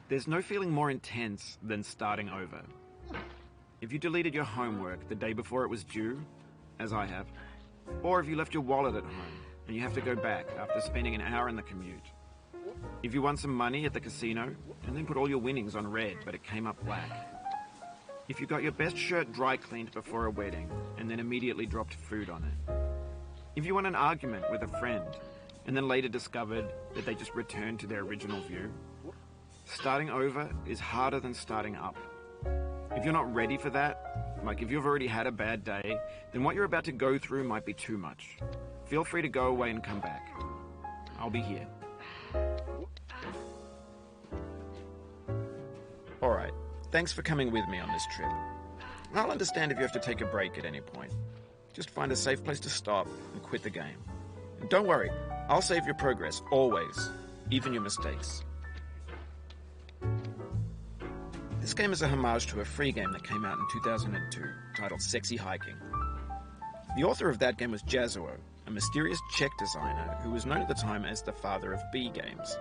There's no feeling more intense than starting over. If you deleted your homework the day before it was due, as I have, or if you left your wallet at home and you have to go back after spending an hour in the commute. If you won some money at the casino and then put all your winnings on red but it came up black. If you got your best shirt dry cleaned before a wedding and then immediately dropped food on it. If you won an argument with a friend and then later discovered that they just returned to their original view. Starting over is harder than starting up. If you're not ready for that, like if you've already had a bad day, then what you're about to go through might be too much. Feel free to go away and come back. I'll be here. Alright, thanks for coming with me on this trip. I'll understand if you have to take a break at any point. Just find a safe place to stop and quit the game. And don't worry, I'll save your progress, always, even your mistakes. This game is a homage to a free game that came out in 2002, titled Sexy Hiking. The author of that game was Jazuo, a mysterious Czech designer who was known at the time as the father of B games.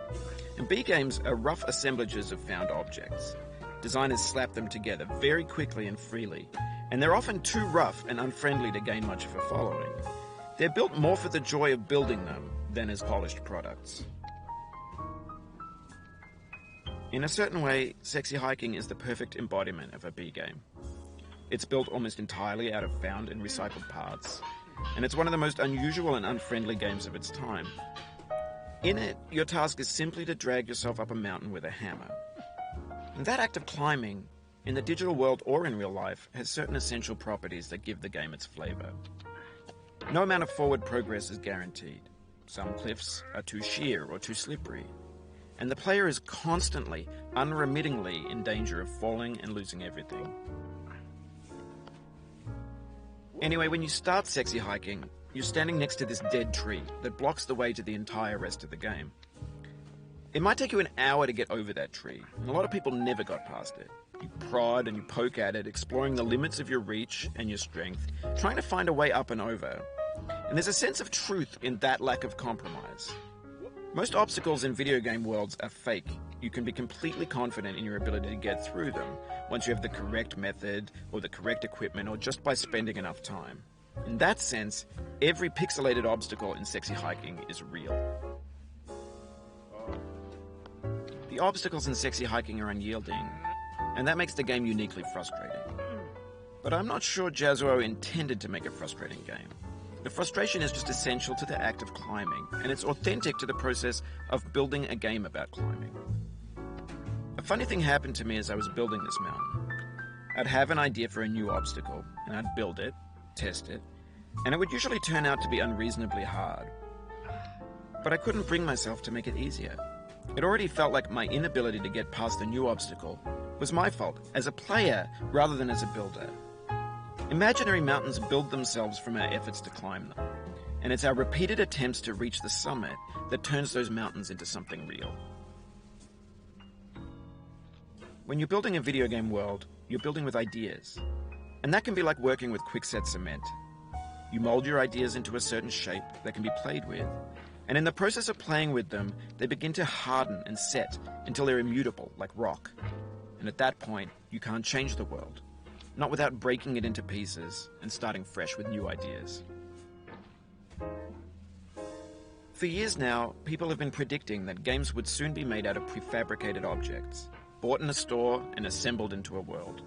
And B games are rough assemblages of found objects. Designers slap them together very quickly and freely, and they're often too rough and unfriendly to gain much of a following. They're built more for the joy of building them than as polished products. In a certain way, Sexy Hiking is the perfect embodiment of a B game. It's built almost entirely out of found and recycled parts, and it's one of the most unusual and unfriendly games of its time. In it, your task is simply to drag yourself up a mountain with a hammer. And that act of climbing, in the digital world or in real life, has certain essential properties that give the game its flavor. No amount of forward progress is guaranteed. Some cliffs are too sheer or too slippery. And the player is constantly, unremittingly in danger of falling and losing everything. Anyway, when you start Sexy Hiking, you're standing next to this dead tree that blocks the way to the entire rest of the game. It might take you an hour to get over that tree, and a lot of people never got past it. You prod and you poke at it, exploring the limits of your reach and your strength, trying to find a way up and over. And there's a sense of truth in that lack of compromise. Most obstacles in video game worlds are fake. You can be completely confident in your ability to get through them once you have the correct method or the correct equipment or just by spending enough time. In that sense, every pixelated obstacle in Sexy Hiking is real. The obstacles in Sexy Hiking are unyielding, and that makes the game uniquely frustrating. But I'm not sure Jazuo intended to make a frustrating game. The frustration is just essential to the act of climbing, and it's authentic to the process of building a game about climbing. A funny thing happened to me as I was building this mountain. I'd have an idea for a new obstacle, and I'd build it, test it, and it would usually turn out to be unreasonably hard. But I couldn't bring myself to make it easier. It already felt like my inability to get past the new obstacle was my fault, as a player rather than as a builder. Imaginary mountains build themselves from our efforts to climb them, and it's our repeated attempts to reach the summit that turns those mountains into something real. When you're building a video game world, you're building with ideas, and that can be like working with quickset cement. You mold your ideas into a certain shape that can be played with, and in the process of playing with them, they begin to harden and set until they're immutable, like rock. And at that point, you can't change the world. Not without breaking it into pieces and starting fresh with new ideas. For years now, people have been predicting that games would soon be made out of prefabricated objects, bought in a store and assembled into a world.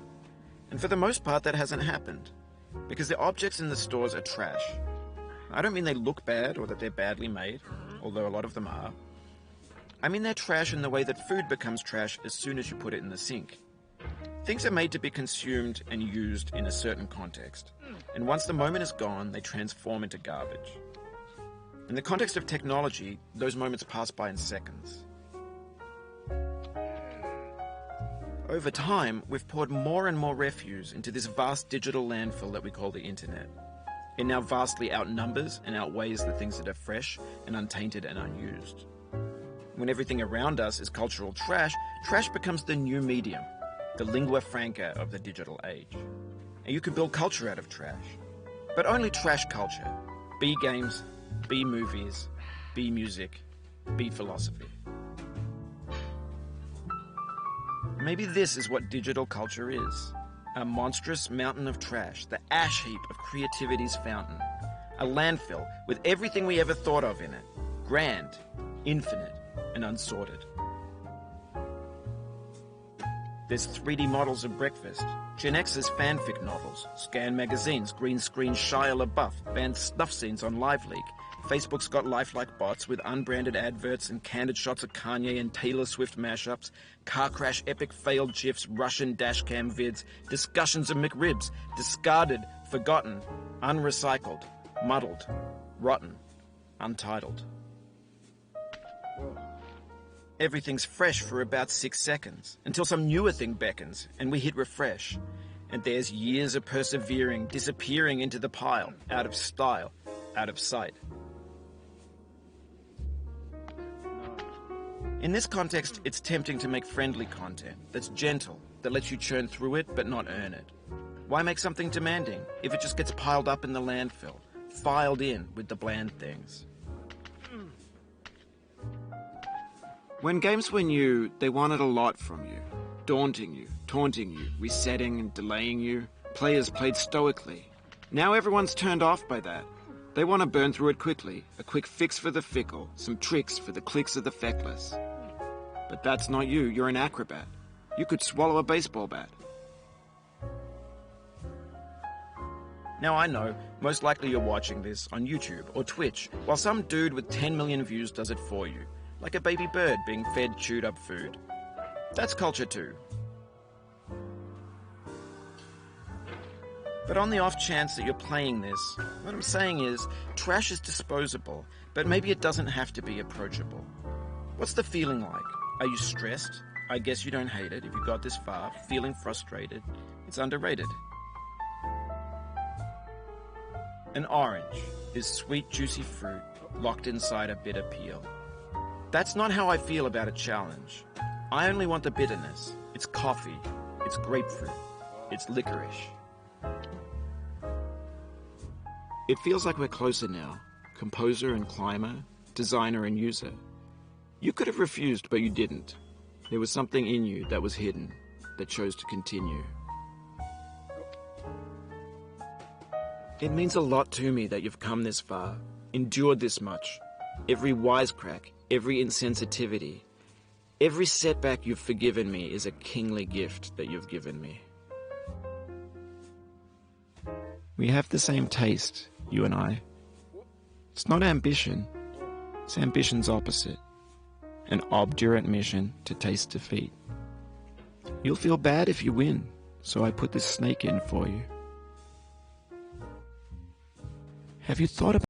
And for the most part, that hasn't happened, because the objects in the stores are trash. I don't mean they look bad or that they're badly made, although a lot of them are. I mean they're trash in the way that food becomes trash as soon as you put it in the sink. Things are made to be consumed and used in a certain context, and once the moment is gone, they transform into garbage. In the context of technology, those moments pass by in seconds. Over time, we've poured more and more refuse into this vast digital landfill that we call the internet. It now vastly outnumbers and outweighs the things that are fresh and untainted and unused. When everything around us is cultural trash, trash becomes the new medium, the lingua franca of the digital age. And you can build culture out of trash. But only trash culture. B games, B movies, B music, B philosophy. Maybe this is what digital culture is. A monstrous mountain of trash, the ash heap of creativity's fountain. A landfill with everything we ever thought of in it. Grand, infinite, and unsorted. There's 3D models of breakfast, Gen X's fanfic novels, scan magazines, green screen Shia LaBeouf, banned snuff scenes on LiveLeak. Facebook's got lifelike bots with unbranded adverts and candid shots of Kanye and Taylor Swift mashups, car crash epic failed GIFs, Russian dashcam vids, discussions of McRibs, discarded, forgotten, unrecycled, muddled, rotten, untitled. Everything's fresh for about 6 seconds, until some newer thing beckons, and we hit refresh. And there's years of persevering, disappearing into the pile, out of style, out of sight. In this context, it's tempting to make friendly content that's gentle, that lets you churn through it but not earn it. Why make something demanding if it just gets piled up in the landfill, filed in with the bland things? When games were new, they wanted a lot from you. Daunting you, taunting you, resetting and delaying you. Players played stoically. Now everyone's turned off by that. They want to burn through it quickly, a quick fix for the fickle, some tricks for the clicks of the feckless. But that's not you, you're an acrobat. You could swallow a baseball bat. Now I know, most likely you're watching this on YouTube or Twitch, while some dude with 10 million views does it for you, like a baby bird being fed chewed up food. That's culture too. But on the off chance that you're playing this, what I'm saying is, trash is disposable, but maybe it doesn't have to be approachable. What's the feeling like? Are you stressed? I guess you don't hate it if you got this far. Feeling frustrated? It's underrated. An orange is sweet, juicy fruit locked inside a bitter peel. That's not how I feel about a challenge. I only want the bitterness. It's coffee. It's grapefruit. It's licorice. It feels like we're closer now. Composer and climber, designer and user. You could have refused, but you didn't. There was something in you that was hidden, that chose to continue. It means a lot to me that you've come this far, endured this much. Every wisecrack, every insensitivity, every setback you've forgiven me is a kingly gift that you've given me. We have the same taste, you and I. It's not ambition, it's ambition's opposite. An obdurate mission to taste defeat. You'll feel bad if you win, so I put this snake in for you. Have you thought about